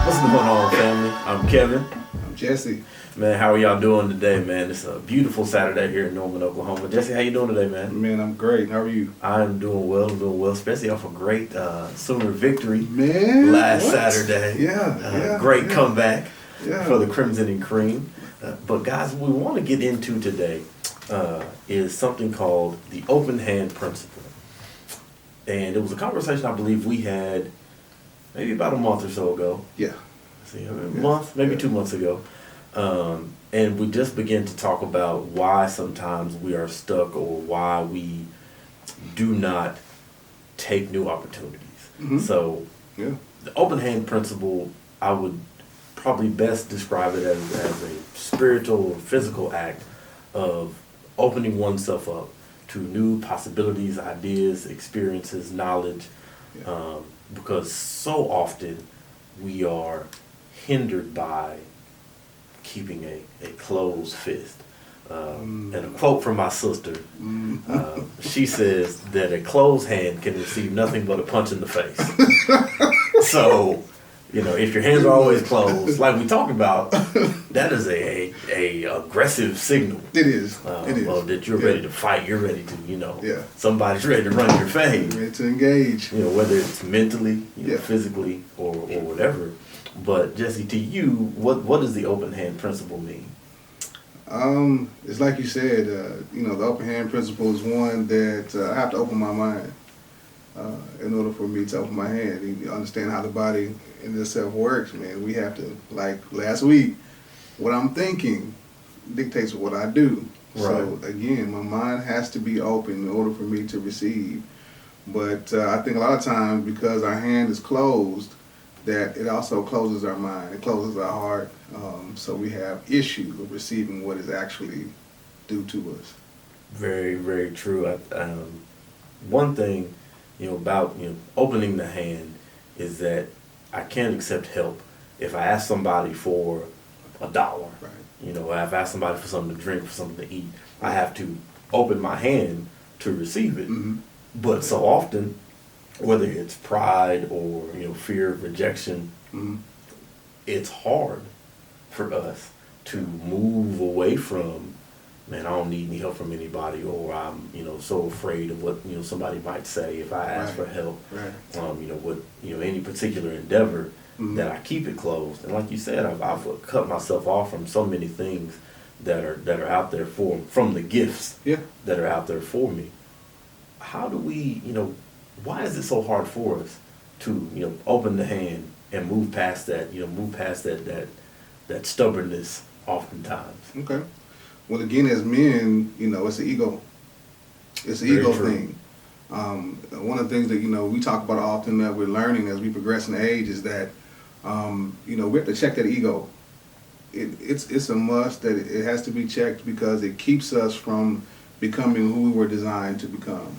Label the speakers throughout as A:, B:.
A: What's going on, family? I'm Kevin.
B: I'm Jesse.
A: Man, how are y'all doing today, man? It's a beautiful Saturday here in Norman, Oklahoma. Jesse, how you doing today, man?
B: Man, I'm great. How are you?
A: I'm doing well, especially off a great Sooner victory
B: last
A: Saturday. Great comeback for the Crimson and Cream. But guys, what we want to get into today is something called the open hand principle. And it was a conversation I believe we had maybe about a month or so ago.
B: Yeah.
A: Month, maybe 2 months ago. And we just began to talk about why sometimes we are stuck or why we do not take new opportunities.
B: Mm-hmm.
A: So the open hand principle, I would probably best describe it as a spiritual or physical act of opening oneself up to new possibilities, ideas, experiences, knowledge, because so often we are hindered by keeping a closed fist. And a quote from my sister, she says that a closed hand can receive nothing but a punch in the face. So, if your hands are always closed, like we talked about, that is a aggressive signal.
B: It is.
A: That you're ready to fight. You're ready to, somebody's ready to run your face.
B: Ready to engage.
A: Whether it's mentally, physically, or whatever. But Jesse, to you, what does the open hand principle mean?
B: It's like you said, the open hand principle is one that I have to open my mind in order for me to open my hand. You understand how the body in itself works, man. We have to, like last week, what I'm thinking dictates what I do. Right. So again, my mind has to be open in order for me to receive. But I think a lot of times because our hand is closed, that it also closes our mind, it closes our heart, so we have issue with receiving what is actually due to us.
A: Very, very true. One thing, about opening the hand is that I can't accept help if I ask somebody for $1.
B: Right.
A: If I ask somebody for something to drink, for something to eat, I have to open my hand to receive it. Mm-hmm. But so often, whether it's pride or fear of rejection, it's hard for us to move away from, man, I don't need any help from anybody, or I'm so afraid of what somebody might say if I ask for help. Right. Any particular endeavor that I keep it closed. And like you said, I've cut myself off from so many things that are out there from the gifts that are out there for me. How do we why is it so hard for us to open the hand and move past that that stubbornness oftentimes?
B: Okay. Well, again, as men, it's an ego. It's an ego thing. One of the things that we talk about often that we're learning as we progress in age is that we have to check that ego. It's a must that it has to be checked because it keeps us from becoming who we were designed to become.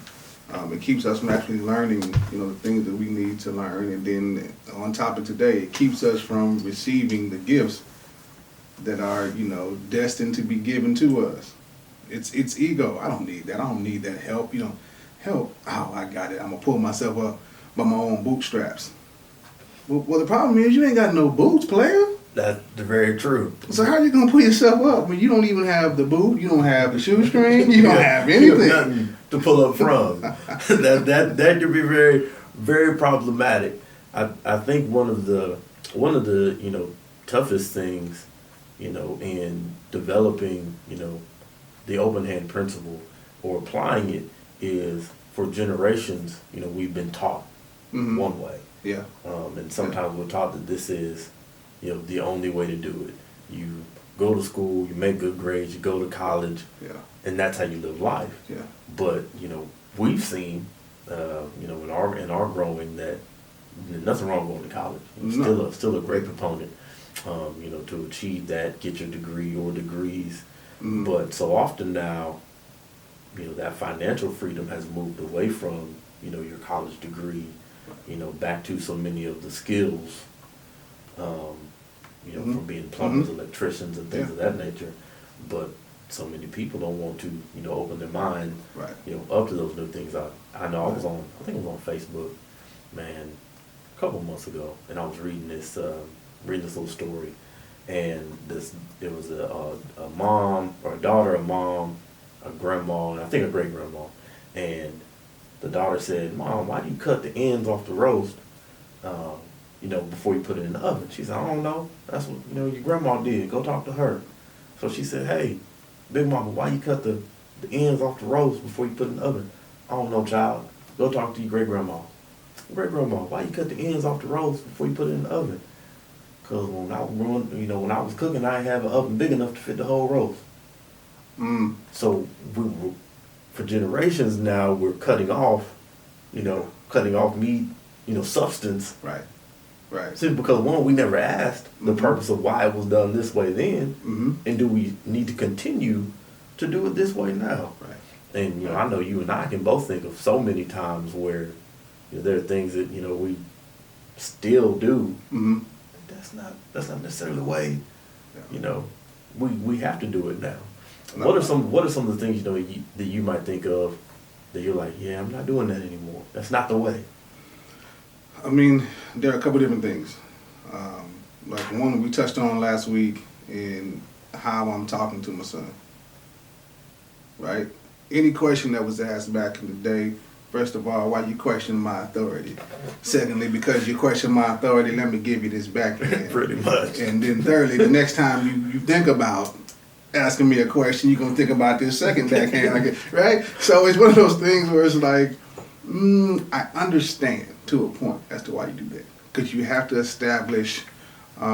B: It keeps us from actually learning, the things that we need to learn. And then on top of today, it keeps us from receiving the gifts that are, destined to be given to us. It's ego. I don't need that. I don't need that help. Help. Oh, I got it. I'm going to pull myself up by my own bootstraps. Well, the problem is you ain't got no boots, player.
A: That's very true.
B: So how are you going to pull yourself up when you don't even have the boot, you don't have the shoestring, you don't have anything?
A: You have nothing to pull up from. that could be very, very problematic. I think one of the toughest things, in developing, the open hand principle or applying it is for generations, we've been taught one way.
B: Yeah.
A: And sometimes we're taught that this is the only way to do it. You go to school, you make good grades, you go to college, and that's how you live life.
B: Yeah.
A: But we've seen, in our growing that nothing wrong with going to college. Still a great proponent, to achieve that, get your degree or degrees. But so often now, that financial freedom has moved away from your college degree, back to so many of the skills. From being plumbers, electricians, and things of that nature. But so many people don't want to, open their mind, up to those new things. I know I think I was on Facebook, man, a couple months ago, and I was reading this reading this little story, and it was a mom or a daughter, a mom, a grandma, and I think a great grandma, and the daughter said, "Mom, why do you cut the ends off the roast, before you put it in the oven?" She said, "I don't know. That's what your grandma did. Go talk to her." So she said, "Hey, Big Mama, why you cut the ends off the roast before you put it in the oven?" "I don't know, child. Go talk to your great grandma." "Great grandma, why you cut the ends off the roast before you put it in the oven?" "Cause when I was cooking, I didn't have an oven big enough to fit the whole roast." So for generations now, we're cutting off meat, substance.
B: Right. Right.
A: Simply because one, we never asked the purpose of why it was done this way then, and do we need to continue to do it this way now?
B: Right.
A: And I know you and I can both think of so many times where there are things that we still do. That's not necessarily the way. We have to do it now.
B: No.
A: What are some of the things that you might think of that you're like, yeah, I'm not doing that anymore. That's not the way.
B: I mean, there are a couple different things. Like one we touched on last week in how I'm talking to my son. Right? Any question that was asked back in the day, first of all, why you question my authority? Secondly, because you question my authority, let me give you this backhand.
A: Pretty much.
B: And then thirdly, the next time you think about asking me a question, you're going to think about this second backhand, right? So it's one of those things where it's like, I understand to a point as to why you do that. Because you have to establish, a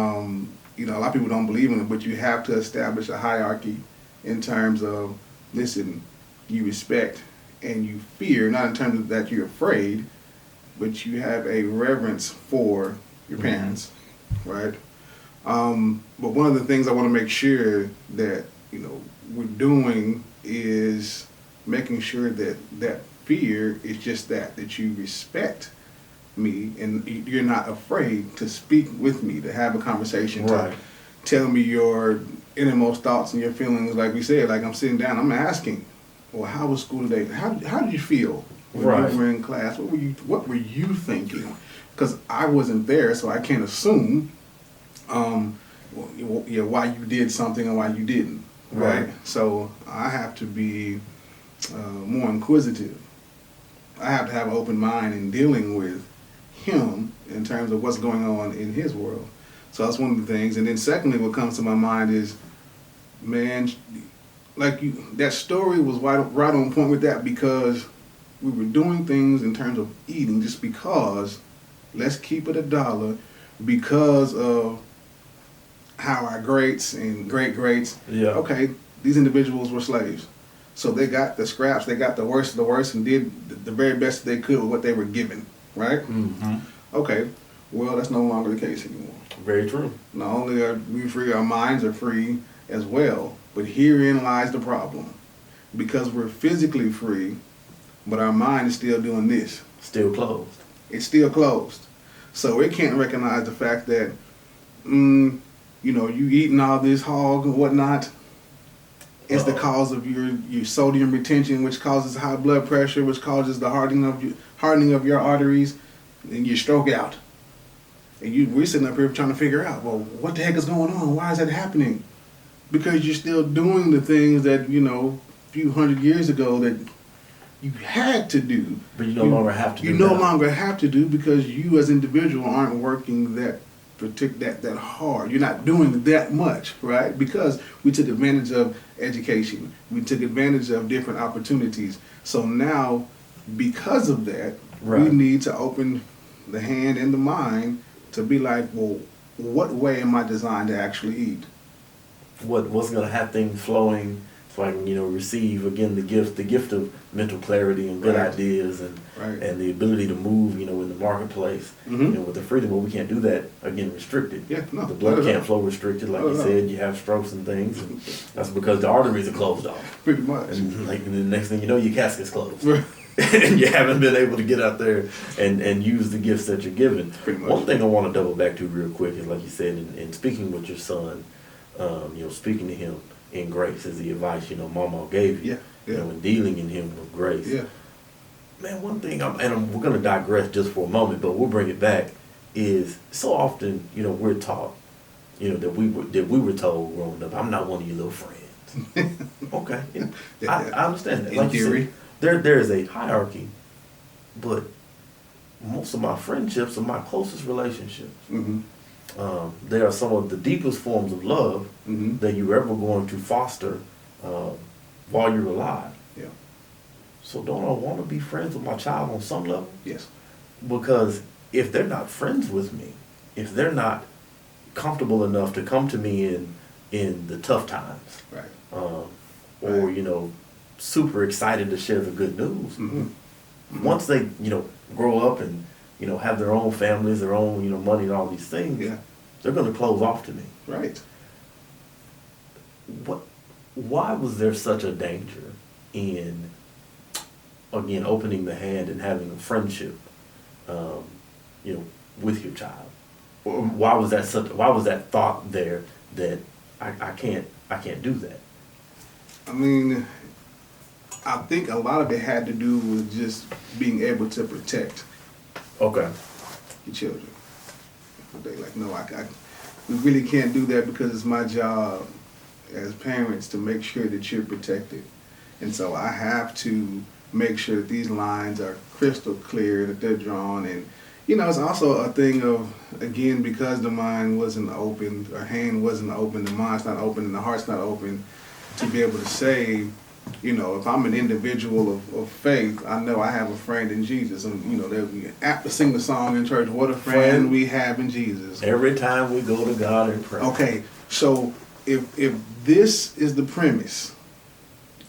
B: lot of people don't believe in it, but you have to establish a hierarchy in terms of, listen, you respect and you fear, not in terms of that you're afraid, but you have a reverence for your parents, right? But one of the things I want to make sure that, we're doing is making sure that fear is just that you respect me and you're not afraid to speak with me, to have a conversation,
A: right.
B: To tell me your innermost thoughts and your feelings. Like we said, like I'm sitting down, I'm asking, well, how was school today? How did you feel when you were in class? What were you thinking? Because I wasn't there, so I can't assume why you did something and why you didn't. Right? So I have to be more inquisitive. I have to have an open mind in dealing with him in terms of what's going on in his world. So that's one of the things. And then secondly, what comes to my mind is, man, that story was right on point with that, because we were doing things in terms of eating just because, let's keep it $1, because of how our greats and great-greats, okay, these individuals were slaves. So they got the scraps, they got the worst of the worst, and did the very best they could with what they were given, right? Okay, well, that's no longer the case anymore.
A: Very true.
B: Not only are we free, our minds are free as well, but herein lies the problem. Because we're physically free, but our mind is still doing this.
A: Still closed.
B: It's still closed. So it can't recognize the fact that, you eating all this hog and whatnot is the cause of your sodium retention, which causes high blood pressure, which causes the hardening of your arteries, and you stroke out. And we're sitting up here trying to figure out, well, what the heck is going on? Why is that happening? Because you're still doing the things that, a few hundred years ago that you had to do.
A: But you no longer have to do.
B: You no longer have to do, because you as an individual aren't working that hard. You're not doing that much, right? Because we took advantage of education. We took advantage of different opportunities. So now, because of that, we need to open the hand and the mind to be like, well, what way am I designed to actually eat?
A: What's going to have things flowing so I can, receive, again, the gift of mental clarity and good ideas and the ability to move, in the marketplace. And with the freedom, well, we can't do that, again, restricted. The blood can't flow restricted, like you said. You have strokes and things, and that's because the arteries are closed off.
B: Pretty much.
A: And the next thing you know, your casket's closed. And you haven't been able to get out there and use the gifts that you're given. One thing I want to double back to real quick is, like you said, in speaking with your son, speaking to him in grace is the advice, Mama gave you, and dealing in him with grace. Man, one thing, we're going to digress just for a moment, but we'll bring it back, is so often, we're taught that we were told growing up. I'm not one of your little friends. Okay, I understand that.
B: In
A: Like
B: theory,
A: you said, there is a hierarchy, but most of my friendships are my closest relationships.
B: mm-hmm.
A: They are some of the deepest forms of love
B: Mm-hmm.
A: that you're ever going to foster while you're alive.
B: Yeah.
A: So don't I want to be friends with my child on some level?
B: Yes.
A: Because if they're not friends with me, if they're not comfortable enough to come to me in the tough times,
B: Right.
A: or
B: Right.
A: super excited to share the good news.
B: Mm-hmm. Mm-hmm.
A: Once they grow up and have their own families, their own money and all these things,
B: Yeah.
A: they're going to close off to me.
B: Right.
A: Why was there such a danger in, again, opening the hand and having a friendship, with your child? Or why was that thought there that I can't do that?
B: I mean, I think a lot of it had to do with just being able to protect
A: Okay.
B: your children. They like, no, we really can't do that because it's my job as parents to make sure that you're protected. And so I have to make sure that these lines are crystal clear, that they're drawn. And, it's also a thing of, again, because the mind wasn't open, or hand wasn't open, the mind's not open, and the heart's not open, to be able to say, if I'm an individual of faith, I know I have a friend in Jesus. And, they'll be apt to sing the song in church, what a friend we have in Jesus.
A: Every time we go to God and pray.
B: Okay, so if this is the premise,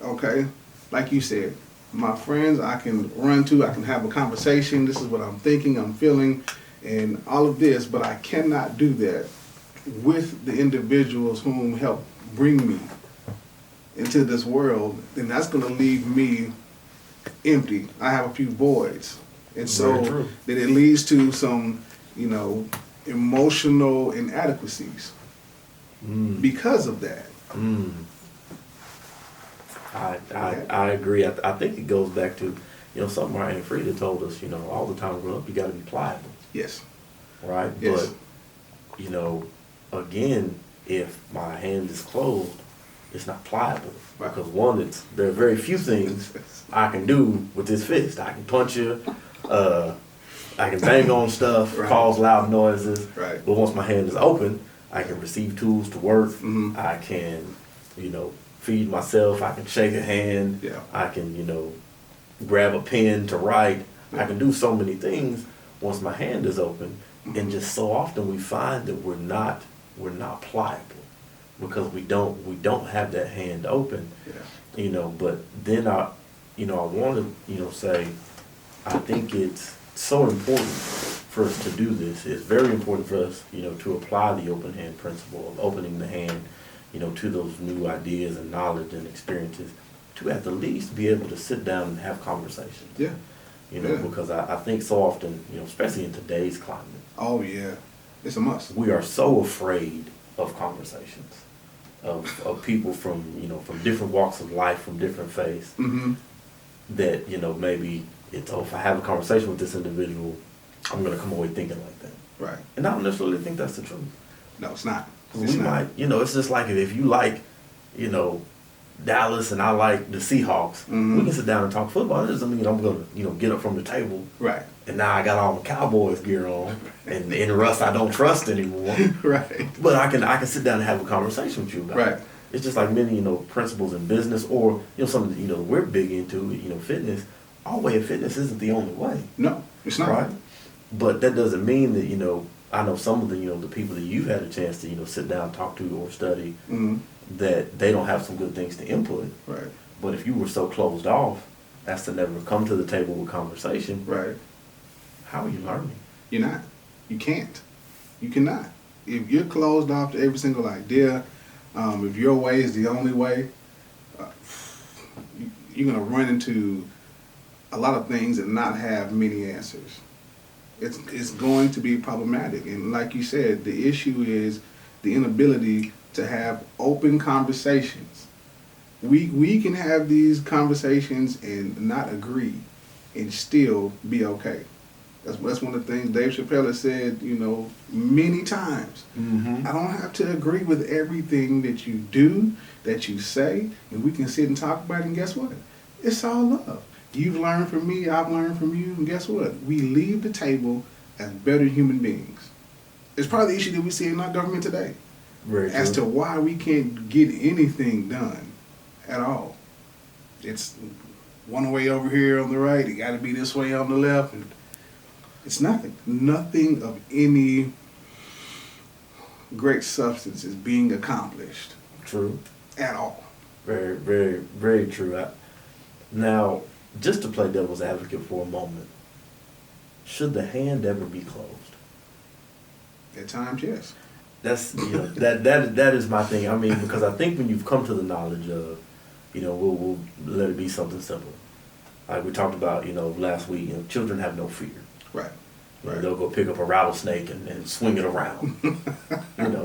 B: okay, like you said, my friends I can run to, I can have a conversation, this is what I'm thinking, I'm feeling, and all of this, but I cannot do that with the individuals whom help bring me into this world, then that's going to leave me empty. I have a few voids. And so then it leads to some, emotional inadequacies because of that.
A: I agree. I think it goes back to, something our Aunt Frida told us, all the time growing up, you got to be pliable.
B: Yes.
A: Right?
B: Yes.
A: But, again, if my hand is closed, it's not pliable.
B: Right.
A: Because one, there are very few things I can do with this fist. I can punch you, I can bang on stuff,
B: Right.
A: cause loud noises.
B: Right.
A: But once my hand is open, I can receive tools to work.
B: Mm-hmm.
A: I can, feed myself. I can shake a hand.
B: Yeah.
A: I can, grab a pen to write. I can do so many things once my hand is open.
B: Mm-hmm.
A: And just so often we find that we're not pliable because we don't have that hand open.
B: Yeah.
A: But then I want to, say, I think it's so important for us to do this. It's very important for us, to apply the open hand principle of opening the hand, to those new ideas and knowledge and experiences, to at the least be able to sit down and have conversations.
B: Yeah. Yeah.
A: Because I think so often, especially in today's climate.
B: Oh, yeah. It's a must.
A: We are so afraid of conversations, of people from, from different walks of life, from different faiths,
B: Mm-hmm.
A: that, maybe it's, if I have a conversation with this individual, I'm going to come away thinking like that.
B: Right.
A: And I don't necessarily think that's the truth.
B: No, it's not.
A: We might, it's just like if you like, Dallas and I like the Seahawks,
B: Mm-hmm.
A: we can sit down and talk football. It doesn't mean I'm going to, get up from the table.
B: Right.
A: And now I got all my Cowboys gear on, and in Russ I don't trust anymore.
B: Right.
A: But I can sit down and have a conversation with you about
B: Right.
A: it. It's just like many, principles in business, or something that we're big into, fitness. Our way of fitness isn't the only way.
B: No, it's not.
A: Right? But that doesn't mean that, I know some of the, the people that you've had a chance to, sit down, talk to, or study,
B: Mm-hmm.
A: that they don't have some good things to input.
B: Right.
A: But if you were so closed off as to never come to the table with conversation,
B: Right.
A: how are you learning?
B: You're not. You can't. You cannot. If you're closed off to every single idea, if your way is the only way, you're going to run into a lot of things and not have many answers. It's going to be problematic. And like you said, the issue is the inability to have open conversations. We can have these conversations and not agree and still be okay. That's one of the things Dave Chappelle has said, many times.
A: Mm-hmm.
B: I don't have to agree with everything that you do, that you say, and we can sit and talk about it, and guess what? It's all love. You've learned from me, I've learned from you, and guess what? We leave the table as better human beings. It's probably the issue that we see in our government today.
A: Very
B: as
A: true.
B: to why we can't get anything done at all. It's one way over here on the right, it got to be this way on the left, and it's nothing. Nothing of any great substance is being accomplished.
A: True.
B: At all.
A: Very, very, very true. Now, just to play devil's advocate for a moment, should the hand ever be closed?
B: At times, yes.
A: That's that is my thing. I mean, because I think when you've come to the knowledge of, we'll let it be something simple. Like we talked about, last week, children have no fear.
B: Right.
A: They'll go pick up a rattlesnake and swing it around.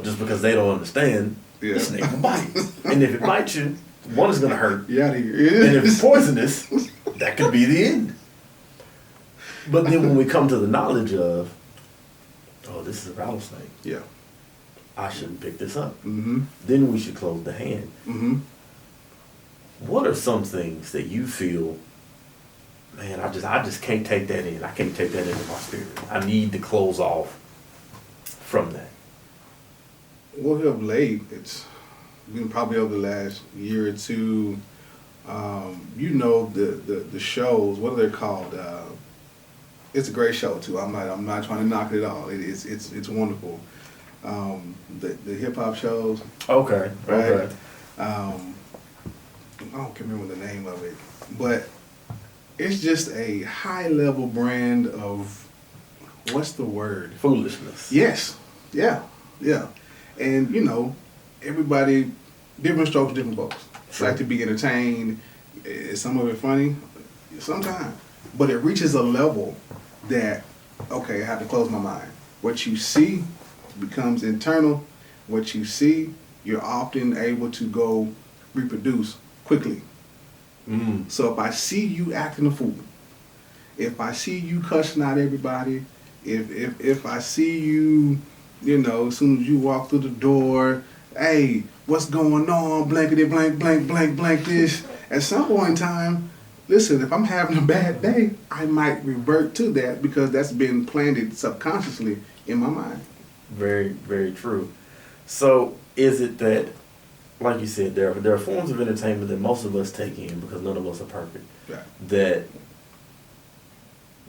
A: Just because they don't understand, the snake will bite. And if it bites you, one is going to hurt.
B: Yeah, and
A: if it's poisonous, that could be the end. But then when we come to the knowledge of, oh, this is a rattlesnake.
B: Yeah.
A: I shouldn't pick this up.
B: Mm-hmm.
A: Then we should close the hand.
B: Mm-hmm.
A: What are some things that you feel, man, I just can't take that in. I can't take that into my spirit. I need to close off from that.
B: Well, here of late, it's been probably over the last year or two. The shows. What are they called? It's a great show too. I'm not trying to knock it at all. It's wonderful. The hip hop shows.
A: Okay.
B: Right.
A: Okay.
B: I don't remember the name of it, but it's just a high level brand of, what's the word?
A: Foolishness.
B: Yes. Yeah. Yeah. And everybody, different strokes, different folks.
A: Sure.
B: Like to be entertained. Is some of it funny? Sometimes. But it reaches a level that, okay, I have to close my mind. What you see becomes internal. What you see, you're often able to go reproduce quickly.
A: Mm.
B: So if I see you acting a fool, if I see you cussing out everybody, if I see you, as soon as you walk through the door, hey, what's going on, blankety blank, blank, blank, blank this. At some point in time, listen, if I'm having a bad day, I might revert to that because that's been planted subconsciously in my mind.
A: Very, very true. So is it that, like you said, there are forms of entertainment that most of us take in because none of us are perfect.
B: Right.
A: That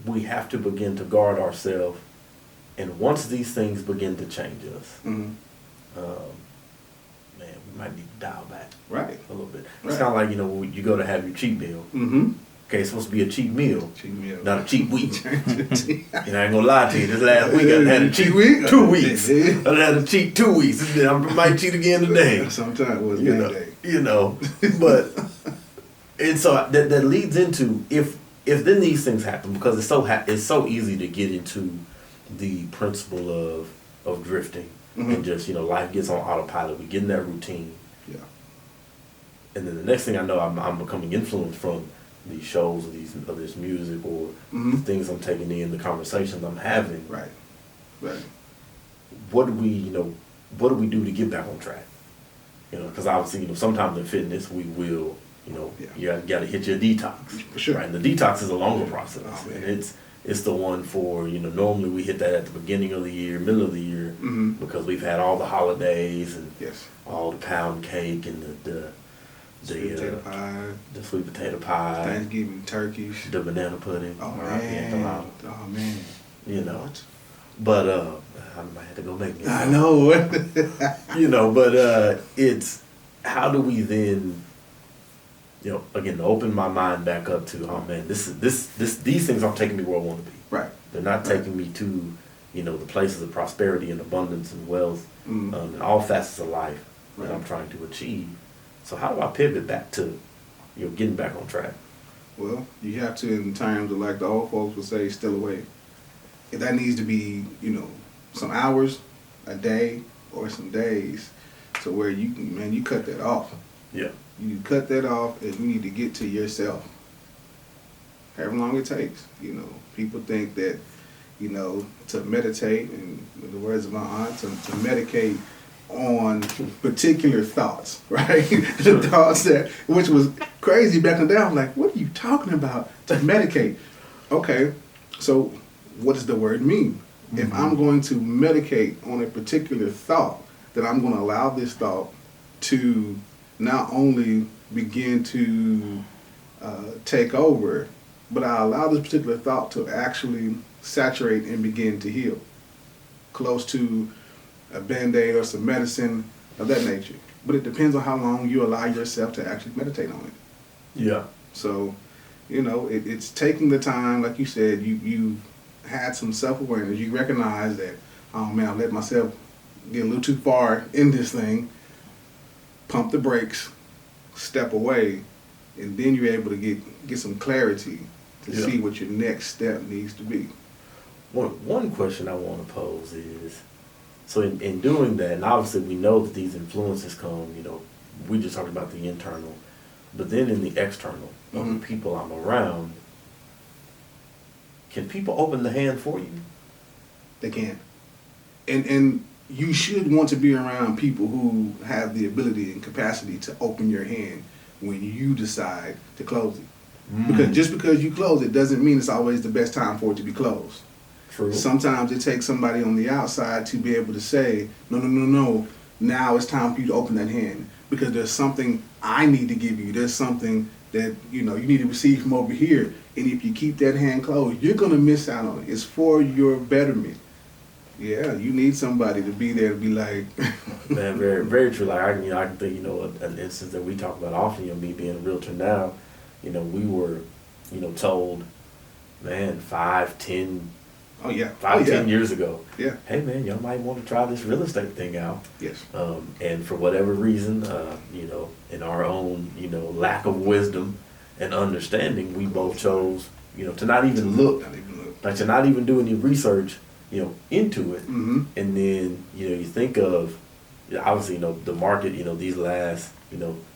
A: we have to begin to guard ourselves, and once these things begin to change us,
B: Mm-hmm.
A: Man, we might need to dial back
B: Right.
A: a little bit. It's
B: Right.
A: kind of like when you go to have your cheat meal.
B: Mm-hmm.
A: Okay, it's supposed to be a cheap meal,
B: Cheat meal.
A: not a cheap week.
B: Change
A: And I ain't gonna lie to you, this last week I had a cheat
B: week?
A: 2 weeks. I had a cheat 2 weeks. I might cheat again today.
B: Sometimes it was that day.
A: But and so that leads into if then these things happen because it's so easy to get into the principle of drifting and just life gets on autopilot. We get in that routine,
B: Yeah.
A: and then the next thing I know, I'm becoming influenced from these shows or this music or the things I'm taking in, the conversations I'm having.
B: Right. Right.
A: What do we do to get back on track? Because obviously, sometimes in fitness we will, you got to hit your detox.
B: For sure.
A: Right? And the detox is a longer process.
B: Oh,
A: And it's the one for, normally we hit that at the beginning of the year, middle of the year, because we've had all the holidays and
B: Yes.
A: all the pound cake and the
B: Sweet potato pie,
A: the sweet potato pie,
B: Thanksgiving turkeys.
A: the banana pudding.
B: Oh
A: or
B: man. Oh man.
A: But I might have to go make it.
B: I know.
A: But it's how do we then, again, open my mind back up to, oh man, these things aren't taking me where I want to be.
B: Right.
A: They're not taking me to, the places of prosperity and abundance and wealth and all facets of life that I'm trying to achieve. So how do I pivot back to, getting back on track?
B: Well, you have to, in terms of like the old folks would say, still away. If that needs to be, some hours, a day, or some days, to where you cut that off.
A: Yeah.
B: You cut that off, and you need to get to yourself. However long it takes. People think that, to meditate, and in the words of my aunt, to medicate on particular thoughts, right? The thoughts which was crazy back in the day. I was like, what are you talking about? To medicate. Okay, so what does the word mean? Mm-hmm. If I'm going to medicate on a particular thought, then I'm going to allow this thought to not only begin to take over, but I allow this particular thought to actually saturate and begin to heal, close to a Band-Aid or some medicine of that nature. But it depends on how long you allow yourself to actually meditate on it.
A: Yeah.
B: So, it's taking the time, like you said, you had some self-awareness. You recognize that, oh man, I let myself get a little too far in this thing. Pump the brakes, step away, and then you're able to get some clarity to see what your next step needs to be.
A: One question I want to pose is, so in doing that, and obviously we know that these influences come, we just talked about the internal, but then in the external, of the people I'm around, can people open the hand for you?
B: They can. And you should want to be around people who have the ability and capacity to open your hand when you decide to close it. Because just because you close it doesn't mean it's always the best time for it to be closed.
A: True.
B: Sometimes it takes somebody on the outside to be able to say, no, now it's time for you to open that hand. Because there's something I need to give you. There's something that, you need to receive from over here. And if you keep that hand closed, you're going to miss out on it. It's for your betterment. Yeah, you need somebody to be there to be like...
A: Man, very, very true. Like, I can think, an instance that we talk about often, me being a realtor now, we were, told, man, 10 years ago.
B: Yeah.
A: Hey, man, y'all might want to try this real estate thing out.
B: Yes.
A: And for whatever reason, in our own, lack of wisdom and understanding, we both chose, to not even look, like to not even do any research, into it. Mm-hmm. And then, you think of, obviously, the market, these last,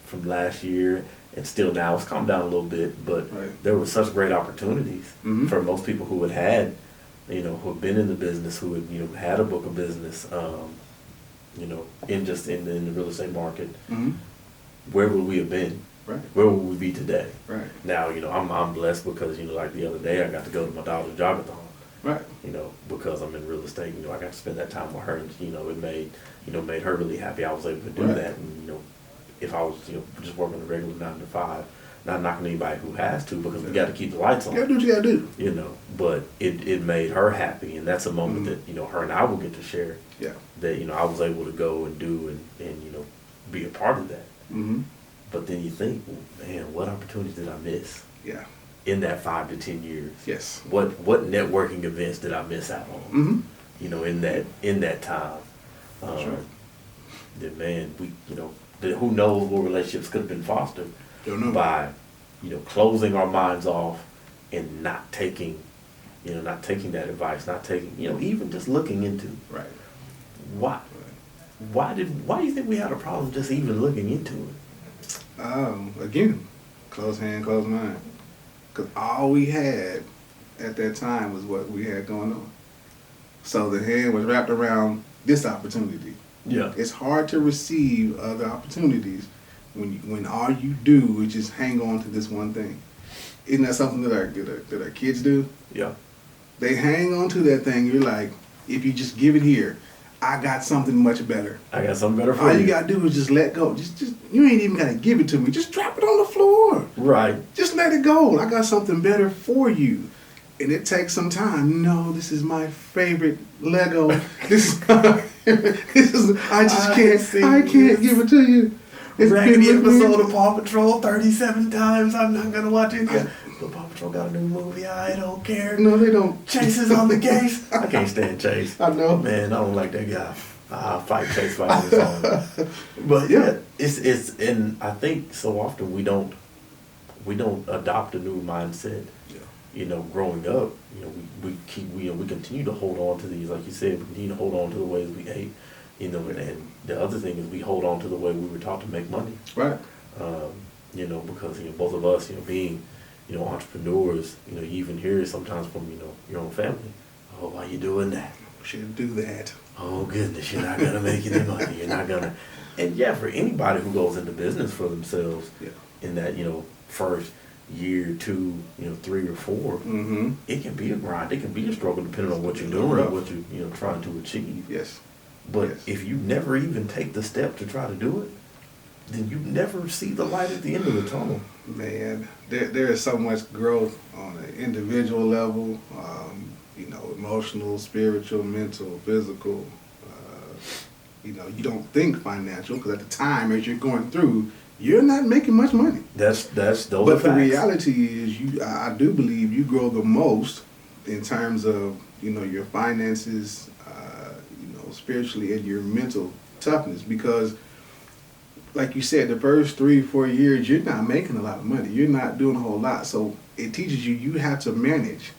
A: from last year and still now, it's calmed down a little bit, but there were such great opportunities for most people who had, who have been in the business, who had, had a book of business, in the real estate market. Mm-hmm. Where would we have been? Right. Where would we be today? Right. Now, I'm blessed because, like the other day, I got to go to my daughter's jogathon. Right. Because I'm in real estate, I got to spend that time with her, and, it made her really happy. I was able to do that. And, if I was, just working a regular 9 to 5, not knocking anybody who has to, because we got to keep the lights on.
B: You got to do what you got to do.
A: But it made her happy, and that's a moment that, her and I will get to share. Yeah. That, I was able to go and do and be a part of that. Mm-hmm. But then you think, man, what opportunities did I miss? Yeah. In that 5 to 10 years. Yes. What networking events did I miss out on? Mm-hmm. In that time. That's right. That, man, who knows what relationships could have been fostered by, closing our minds off and not taking that advice, not taking, even just looking into. Right. Why do you think we had a problem just even looking into it?
B: Again, close hand, close mind. Because all we had at that time was what we had going on. So the hand was wrapped around this opportunity. Yeah. It's hard to receive other opportunities when all you do is just hang on to this one thing. Isn't that something that our kids do? Yeah. They hang on to that thing. You're like, if you just give it here, I got something much better.
A: I got something better for you.
B: All you gotta do is just let go. Just you ain't even gotta give it to me. Just drop it on the floor. Right. Just let it go. I got something better for you. And it takes some time. No, this is my favorite Lego. this is I can't give it to you.
A: It's raggedy episode of Paw Patrol 37 times. I'm not gonna watch it again. But Paw Patrol got a new movie. I don't care.
B: No, they don't.
A: Chase is on the case. I can't stand Chase.
B: I know.
A: Man, I don't like that guy. I fight Chase fight his own. But yeah, it's and I think so often we don't adopt a new mindset. Growing up, we continue to hold on to these, like you said, we continue to hold on to the ways we ate, and the other thing is we hold on to the way we were taught to make money. Right. Because both of us, being, entrepreneurs, you even hear sometimes from, your own family. Oh, why you doing that?
B: Shouldn't do that.
A: Oh goodness, you're not gonna make any money. You're not gonna. And yeah, for anybody who goes into business for themselves,
B: Yeah.
A: in that first year, two, 3 or 4,
B: Mm-hmm.
A: it can be a grind. It can be a struggle depending on what you're doing and what you're trying to achieve.
B: Yes.
A: But
B: Yes.
A: if you never even take the step to try to do it, then you never see the light at the end of the tunnel.
B: Man, there is so much growth on an individual level, emotional, spiritual, mental, physical. You don't think financial because at the time as you're going through, you're not making much money.
A: That's those
B: But
A: are
B: the
A: facts.
B: reality is, I do believe you grow the most in terms of your finances, spiritually, and your mental toughness because. Like you said, the first 3-4 years, you're not making a lot of money. You're not doing a whole lot. So it teaches you have to manage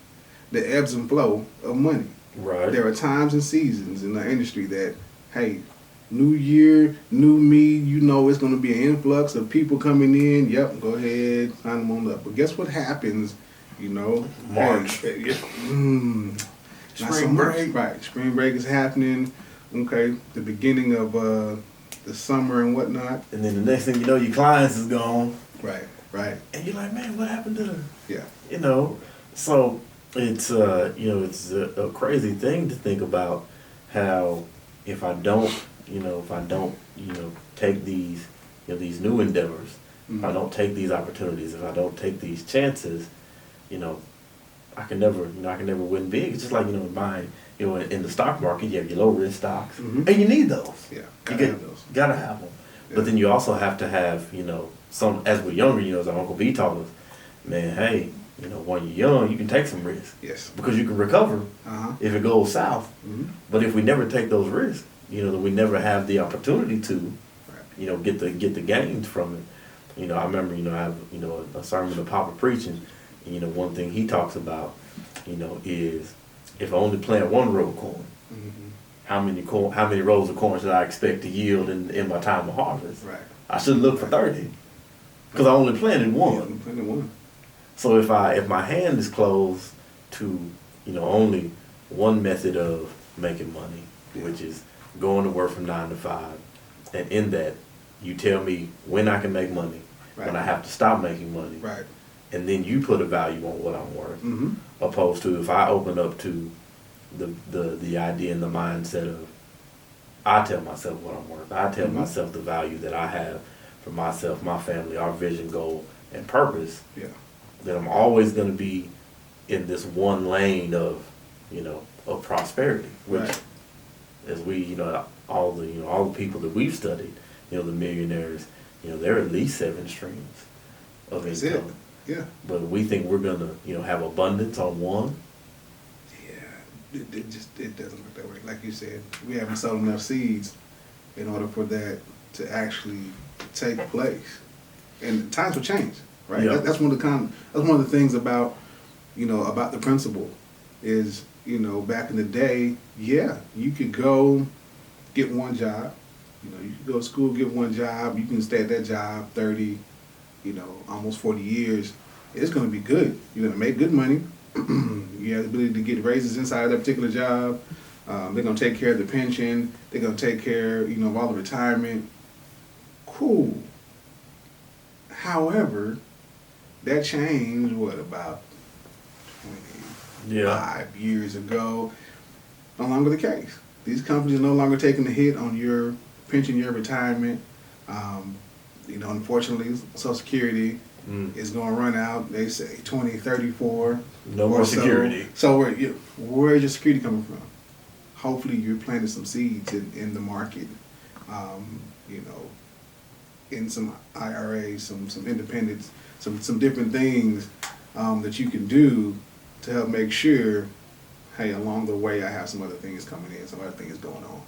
B: the ebbs and flow of money.
A: Right.
B: There are times and seasons in the industry that, hey, new year, new me, it's going to be an influx of people coming in. Yep, go ahead, sign them on up. But guess what happens,
A: March.
B: Hey, not so much.
A: break.
B: Right, spring break is happening. Okay, the beginning of the summer and whatnot.
A: And then the next thing you know, your clients is gone.
B: Right.
A: And you're like, man, what happened to the,
B: Yeah.
A: So it's, it's a crazy thing to think about how if I don't, take these, these new endeavors, if I don't take these opportunities, if I don't take these chances, I can never win big. It's just like, buying, in the stock market, you have your low risk stocks, and you need those.
B: Yeah,
A: Have those. Gotta have them. Yeah. But then you also have to have, some, as we're younger, as our Uncle B taught us, man, hey, when you're young, you can take some risks.
B: Yes.
A: Because you can recover if it goes south.
B: Mm-hmm.
A: But if we never take those risks, then we never have the opportunity to, get the gains from it. I remember, I have, a sermon of Papa preaching, and, one thing he talks about, is if I only plant one row of corn, how many rows of corn should I expect to yield in my time of harvest?
B: Right.
A: I should look for 30, because I only planted one. So if my hand is closed to only one method of making money, which is going to work from 9 to 5, and in that you tell me when I can make money, when I have to stop making money, and then you put a value on what I'm worth, opposed to if I open up to the idea and the mindset of I tell myself what I'm worth, I tell myself the value that I have for myself, my family, our vision, goal, and purpose.
B: Yeah.
A: That I'm always going to be in this one lane of, of prosperity, which, as we, all the people that we've studied, the millionaires, they're at least 7 streams of income.
B: Yeah.
A: But we think we're going to, have abundance on one.
B: Yeah. It doesn't work that way. Like you said, we haven't sown enough seeds in order for that to actually take place. And times will change. Right.
A: Yeah.
B: That's one of the things about the principle is back in the day, you could go get one job, you could go to school, get one job, you can stay at that job 30, almost 40 years. It's going to be good. You're going to make good money. You have the ability to get raises inside of that particular job. They're going to take care of the pension. They're going to take care, of all the retirement. Cool. However, that changed, about 25 years ago. No longer the case. These companies are no longer taking the hit on your pension, your retirement. Unfortunately, Social Security is going to run out, they say, 2034.
A: No more security.
B: So where's your security coming from? Hopefully you're planting some seeds in the market, in some IRAs, some independents, some different things that you can do to help make sure, hey, along the way I have some other things coming in, some other things going on.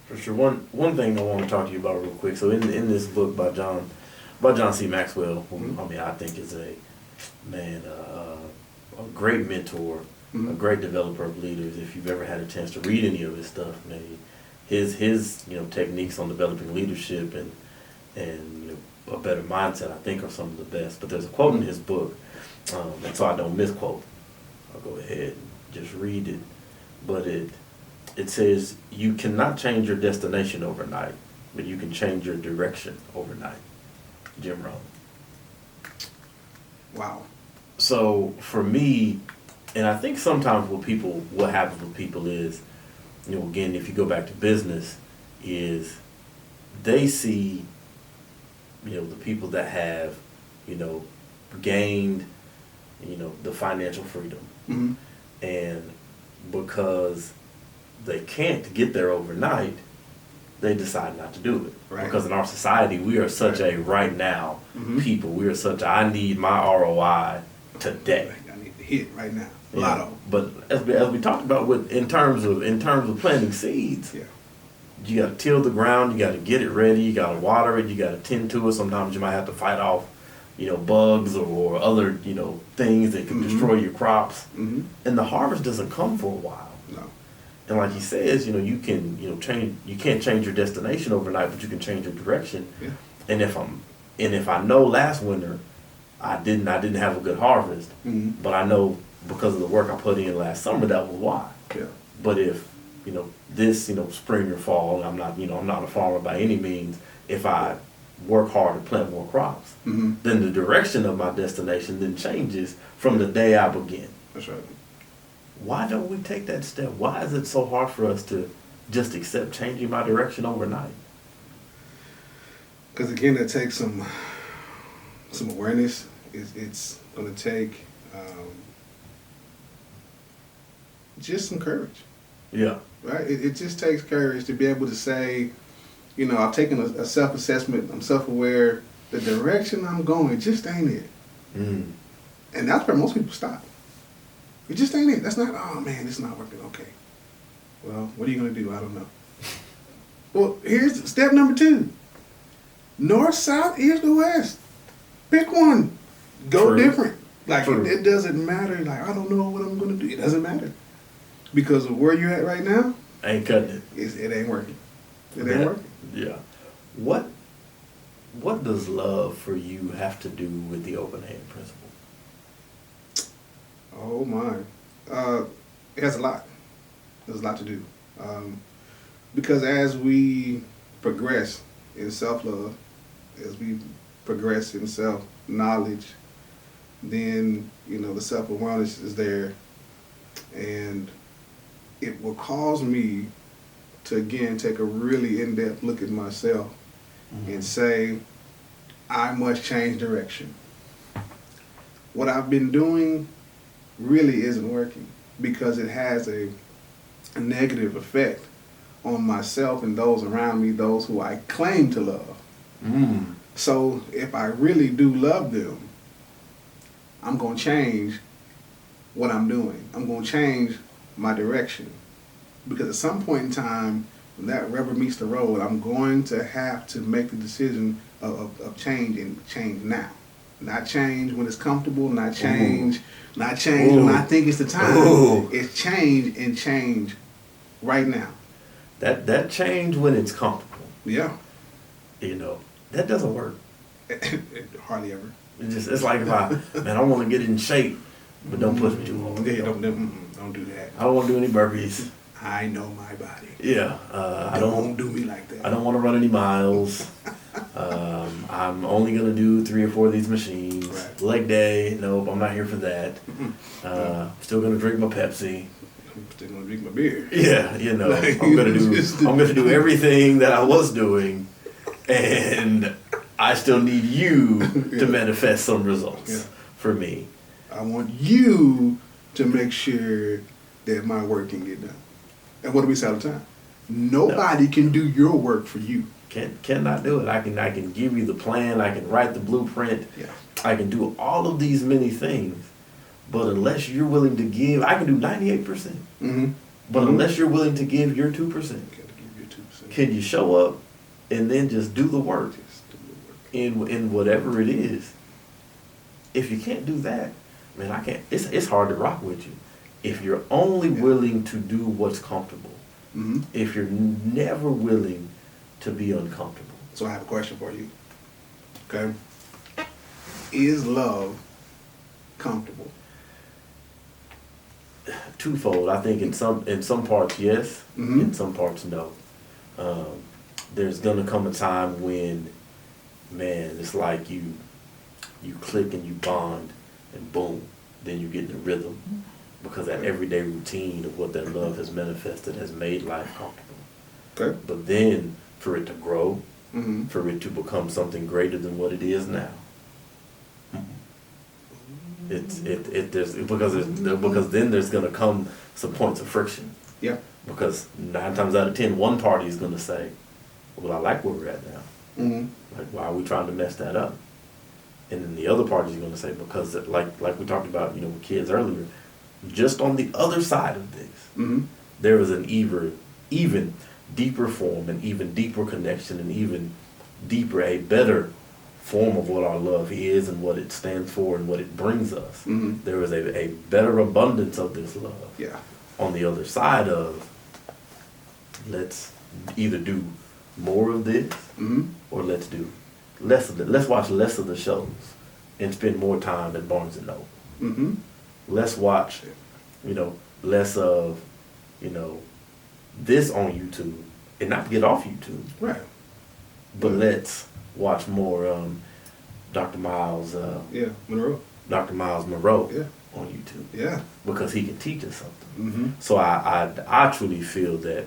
A: For sure. One thing I want to talk to you about real quick. So in this book by John C. Maxwell, who I think is a great mentor, a great developer of leaders. If you've ever had a chance to read any of his stuff, maybe his techniques on developing leadership and a better mindset, I think, are some of the best. But there's a quote in his book, and so I don't misquote. I'll go ahead and just read it. but it says you cannot change your destination overnight, but you can change your direction overnight. Jim Rohn.
B: Wow.
A: So for me, and I think sometimes what happens with people is, again, if you go back to business, is they see, the people that have, gained, the financial freedom.
B: Mm-hmm.
A: And because they can't get there overnight, they decide not to do it.
B: Right.
A: Because in our society, we are such a right now people. We are such I need my ROI today.
B: I need to hit right now.
A: Yeah.
B: Lotto.
A: But as we talked about in terms of planting seeds,
B: Yeah.
A: you got to till the ground, you got to get it ready, you got to water it, you got to tend to it. Sometimes you might have to fight off, bugs or other, things that can destroy your crops.
B: Mm-hmm.
A: And the harvest doesn't come for a while.
B: No.
A: And like he says, you can, change. You can't change your destination overnight, but you can change your direction.
B: Yeah.
A: And if I know last winter I didn't have a good harvest,
B: Mm-hmm.
A: but I know because of the work I put in last summer that was why.
B: Yeah.
A: But if this spring or fall, I'm not a farmer by any means. If I work hard and plant more crops,
B: Mm-hmm.
A: then the direction of my destination then changes from the day I begin.
B: That's right.
A: Why don't we take that step? Why is it so hard for us to just accept changing my direction overnight?
B: Because again, it takes some awareness. It's going to take just some courage,
A: Yeah.
B: right? It just takes courage to be able to say, I've taken a self-assessment. I'm self-aware. The direction I'm going just ain't it.
A: Mm.
B: And that's where most people stop. It just ain't it. That's not, oh man, it's not working. Okay. Well, what are you going to do? I don't know. Well, here's step number 2. North, south, east, or west. Pick one. Go
A: True.
B: different. Like,
A: True.
B: it doesn't matter. Like, I don't know what I'm going to do. It doesn't matter. Because of where you're at right now,
A: Ain't cutting it.
B: it ain't working. It ain't working.
A: Yeah. What does love for you have to do with the open hand principle?
B: Oh my. It has a lot. There's a lot to do. Because as we progress in self-love, as we progress in self-knowledge, then, the self-awareness is there. And it will cause me to, again, take a really in-depth look at myself and say, I must change direction. What I've been doing really isn't working because it has a negative effect on myself and those around me, those who I claim to love.
A: Mm.
B: So if I really do love them, I'm going to change what I'm doing. I'm going to change my direction. Because at some point in time, when that rubber meets the road, I'm going to have to make the decision of change and change now. Not change when it's comfortable, not change when I think it's the time.
A: Ooh.
B: It's change and change right now.
A: That change when it's comfortable.
B: Yeah.
A: That doesn't work.
B: Hardly ever.
A: It's like if I want to get in shape, but don't push me too hard.
B: Yeah, don't do that.
A: I don't want to do any burpees.
B: I know my body.
A: Yeah, I don't
B: do me like that.
A: I don't want to run any miles. I'm only gonna do 3 or 4 of these machines.
B: Right.
A: Leg day, nope, I'm not here for that. Still gonna drink my Pepsi.
B: I'm still gonna drink my beer.
A: Yeah, I'm gonna do everything that I was doing, and I still need you to manifest some results for me.
B: I want you to make sure that my work can get done. And what do we say all the time? Nobody can do your work for you.
A: Cannot do it. I can give you the plan. I can write the blueprint.
B: Yeah.
A: I can do all of these many things, but unless you're willing to give, I can do 98%.
B: Mm-hmm.
A: But unless you're willing to give your 2%,
B: Got to give you 2%.
A: can you show up and then just do the work in whatever it is? If you can't do that, man, I can't. It's hard to rock with you. If you're only willing to do what's comfortable,
B: Mm-hmm.
A: if you're never willing to be uncomfortable.
B: So I have a question for you. Okay? Is love comfortable?
A: twofold. I think in some parts yes,
B: Mhm.
A: in some parts no. There's gonna come a time when, man, it's like you click and you bond, and boom, then you get in the rhythm, because that everyday routine of what that love has manifested has made life comfortable.
B: Okay.
A: But then for it to grow,
B: Mhm.
A: for it to become something greater than what it is now, because then there's gonna come some points of friction.
B: Yeah.
A: Because 9 times out of 10, one party is gonna say, "Well, I like where we're at now.
B: Mhm.
A: Like, why are we trying to mess that up?" And then the other party is gonna say, because like we talked about, with kids earlier, just on the other side of this,
B: Mhm.
A: there is an even deeper form, and even deeper connection, and even deeper, a better form of what our love is and what it stands for and what it brings us.
B: Mhm.
A: There is a better abundance of this love
B: Yeah.
A: on the other side of, let's either do more of this,
B: Mhm.
A: or let's do less of it. Let's watch less of the shows and spend more time at Barnes and Noble.
B: Mhm.
A: Let's watch, less of, this on YouTube, and not get off YouTube,
B: Right.
A: but let's watch more Dr. Miles,
B: Yeah. Monroe.
A: Dr. Miles Monroe
B: Yeah.
A: on YouTube,
B: Yeah.
A: because he can teach us something.
B: Mhm.
A: So I truly feel that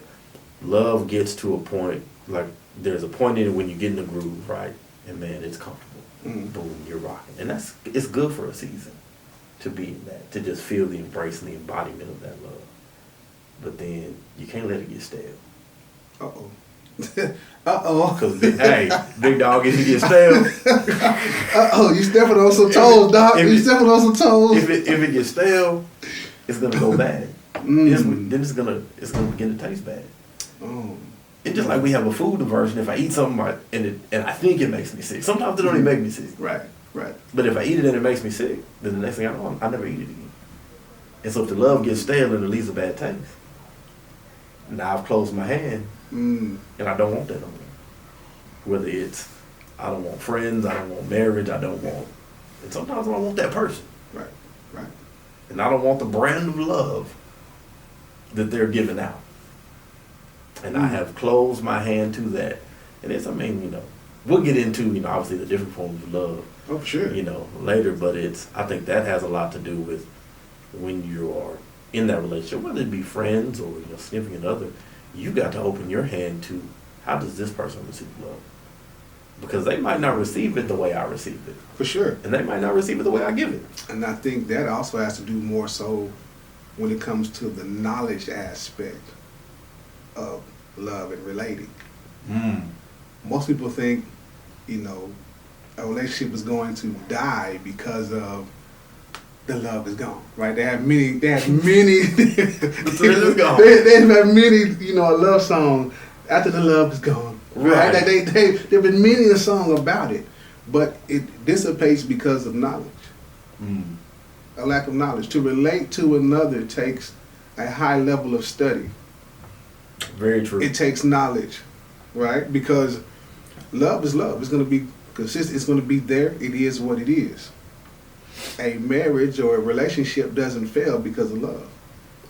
A: love gets to a point, like there's a point in it when you get in the groove, right? And man, it's comfortable.
B: Mhm.
A: Boom, you're rocking. And it's good for a season to be in that, to just feel the embrace and the embodiment of that love. But then you can't let it get stale.
B: Uh-oh. Uh-oh.
A: Because, hey, big dog, if it gets stale,
B: Uh-oh, you stepping on some toes, Doc. You stepping on some toes.
A: if it gets stale, it's gonna go bad.
B: Mm.
A: Then it's gonna begin to taste bad.
B: Oh.
A: It's just like we have a food aversion. If I eat something and I think it makes me sick, sometimes it don't even make me sick.
B: Right, right.
A: But if I eat it and it makes me sick, then the next thing I know, I never eat it again. And so if the love gets stale and it leaves a bad taste, now I've closed my hand,
B: Mm.
A: and I don't want that no more. Whether it's, I don't want friends, I don't want marriage, and sometimes I don't want that person.
B: Right, right.
A: And I don't want the brand of love that they're giving out. And I have closed my hand to that. And we'll get into, obviously the different forms of love,
B: Oh, for sure.
A: Later, but I think that has a lot to do with when you are in that relationship, whether it be friends or your significant other, you got to open your hand to, how does this person receive love? Because they might not receive it the way I receive it.
B: For sure.
A: And they might not receive it the way I give it.
B: And I think that also has to do more so when it comes to the knowledge aspect of love and relating. Most people think, a relationship is going to die because of the love is gone, right? They have many. The
A: thrill is gone.
B: They have many, a love song after the love is gone, right?
A: Right.
B: There've been many a song about it, but it dissipates because of knowledge. A lack of knowledge. To relate to another takes a high level of study.
A: Very true.
B: It takes knowledge, right? Because love is love. It's going to be consistent. It's going to be there. It is what it is. A marriage or a relationship doesn't fail because of love.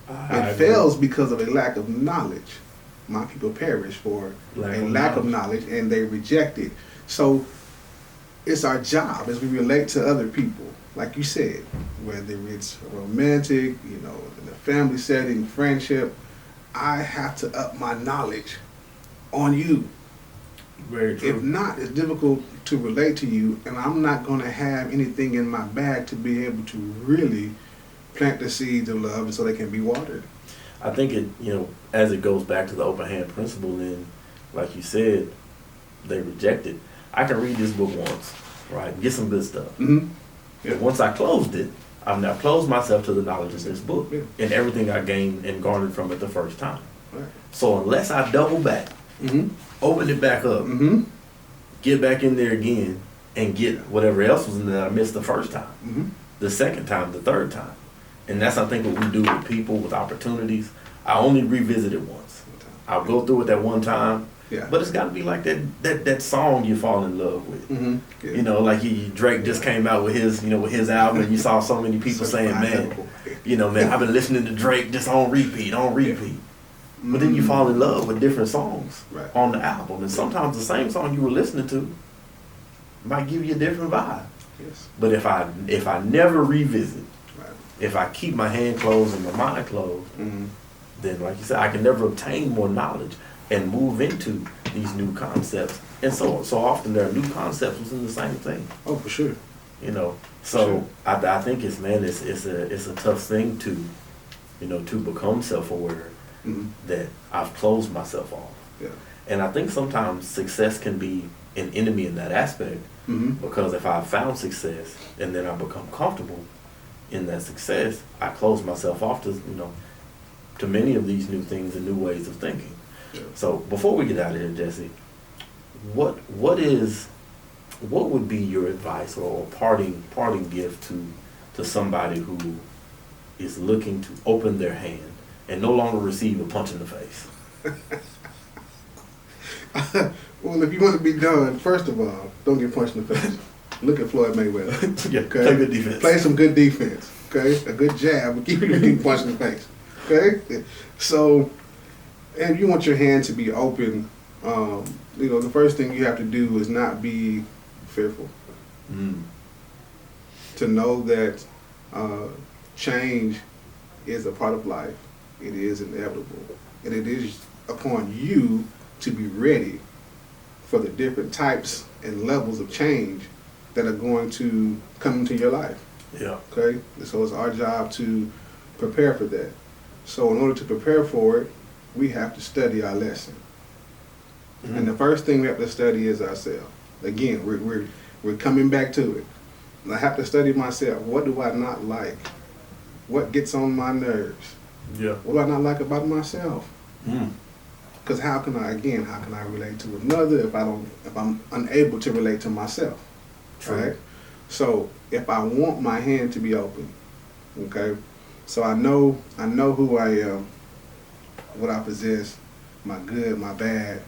B: It fails because of a lack of knowledge. My people perish for a lack of knowledge, and they reject it. So it's our job as we relate to other people, like you said, whether it's romantic, in a family setting, friendship, I have to up my knowledge on you.
A: Very true.
B: If not, it's difficult to relate to you, and I'm not going to have anything in my bag to be able to really plant the seeds of love so they can be watered.
A: I think it, as it goes back to the open hand principle, and like you said, they reject it. I can read this book once, right? Get some good stuff.
B: Mm-hmm.
A: Yeah. Once I closed it, I've now closed myself to the knowledge of this book and everything I gained and garnered from it the first time.
B: Right.
A: So unless I double back, open it back up, get back in there again, and get whatever else was in there I missed the first time, the second time, the third time. And that's, I think, what we do with people, with opportunities. I only revisit it once. I'll go through it that one time, but it's got to be like that song you fall in love with. Like Drake just came out with his album, and you saw so many people saying, man, You know, man, I've been listening to Drake just on repeat. But then you fall in love with different songs on the album. And sometimes the same song you were listening to might give you a different vibe.
B: Yes.
A: But if I never revisit, if I keep my hand closed and my mind closed, then like you said, I can never obtain more knowledge and move into these new concepts. And so often there are new concepts within the same thing.
B: Oh, for sure.
A: You know, so I think it's a tough thing to, you know, to become self-aware that I've closed myself off.
B: Yeah.
A: And I think sometimes success can be an enemy in that aspect, because if I found success and then I become comfortable in that success, I close myself off to, you know, to many of these new things and new ways of thinking. Yeah. So before we get out of here, Jesse, what would be your advice or parting gift to somebody who is looking to open their hand and no longer receive a punch in the face?
B: Well, if you want to be done, first of all, don't get punched in the face. Look at Floyd Mayweather.
A: Yeah,
B: okay?
A: Play good defense.
B: Play some good defense. Okay, a good jab will keep you from getting punched in the face. Okay, so, and you want your hand to be open. You know, the first thing you have to do is not be fearful. To know that change is a part of life. It is inevitable, and it is upon you to be ready for the different types and levels of change that are going to come into your life.
A: Yeah.
B: Okay? So it's our job to prepare for that. So in order to prepare for it, we have to study our lesson. And the first thing we have to study is ourselves. Again, we're coming back to it. And I have to study myself. What do I not like? What gets on my nerves?
A: Yeah.
B: What do I not like about myself? Because how can I relate to another if I'm unable to relate to myself?
A: True.
B: Right? So if I want my hand to be open, okay, so I know who I am, what I possess, my good, my bad,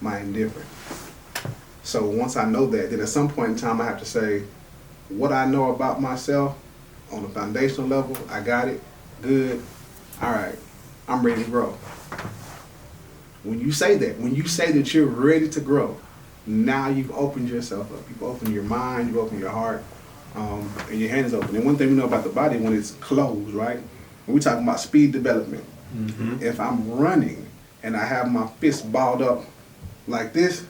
B: my indifferent. So once I know that, then at some point in time I have to say, what I know about myself on a foundational level, I got it, good, all right, I'm ready to grow. When you say that you're ready to grow, now you've opened yourself up. You've opened your mind, you've opened your heart, and your hand is open. And one thing we know about the body, when it's closed, right? When we're talking about speed development, if I'm running and I have my fist balled up like this,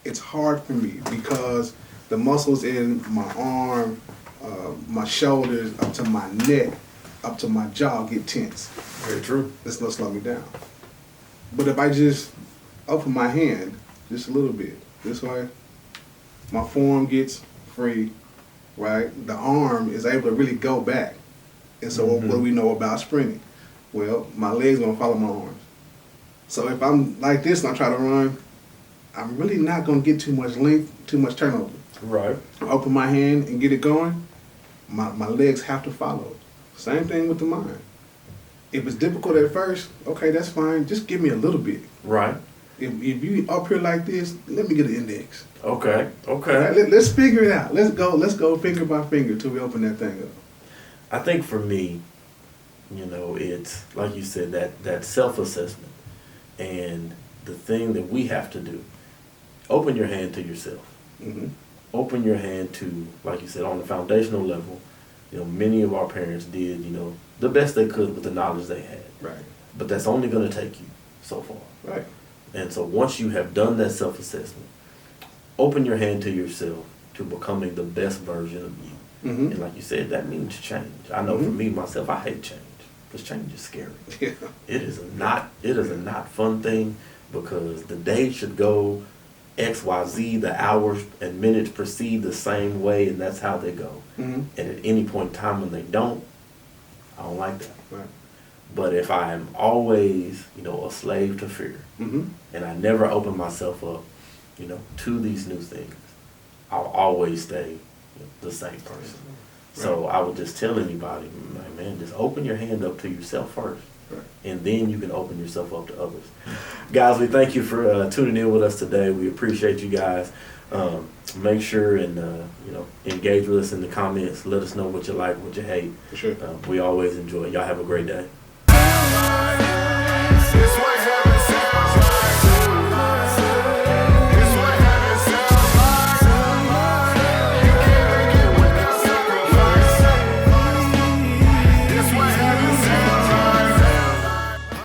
B: it's hard for me because the muscles in my arm, my shoulders, up to my neck, up to my jaw get tense.
A: Very true.
B: This will slow me down. But if I just open my hand just a little bit, this way, my forearm gets free, right? The arm is able to really go back. And so what do we know about sprinting? Well, my legs are going to follow my arms. So if I'm like this and I try to run, I'm really not going to get too much length, too much turnover.
A: Right.
B: I open my hand and get it going, my legs have to follow. Same thing with the mind. If it's difficult at first, okay, that's fine. Just give me a little bit.
A: Right.
B: If you up here like this, let me get an index.
A: Okay.
B: Right, let's figure it out. Let's go finger by finger till we open that thing up.
A: I think for me, you know, it's like you said, that self-assessment and the thing that we have to do. Open your hand to yourself. Open your hand to, like you said, on the foundational level. You know, many of our parents did, you know, the best they could with the knowledge they had.
B: Right.
A: But that's only going to take you so far.
B: Right.
A: And so once you have done that self-assessment, open your hand to yourself to becoming the best version of you. And like you said, that means change. I know for me, myself, I hate change because change is scary.
B: Yeah.
A: It is a not fun thing because the day should go X, Y, Z, the hours and minutes proceed the same way, and that's how they go. And at any point in time when they don't, I don't like that.
B: Right.
A: But if I am always, you know, a slave to fear, and I never open myself up, you know, to these new things, I'll always stay the same person. Right. So I would just tell anybody, man, just open your hand up to yourself first.
B: Right.
A: And then you can open yourself up to others. Guys, we thank you for tuning in with us today. We appreciate you guys. Make sure and engage with us in the comments. Let us know what you like, what you hate.
B: For sure.
A: We always enjoy it. Y'all have a great day.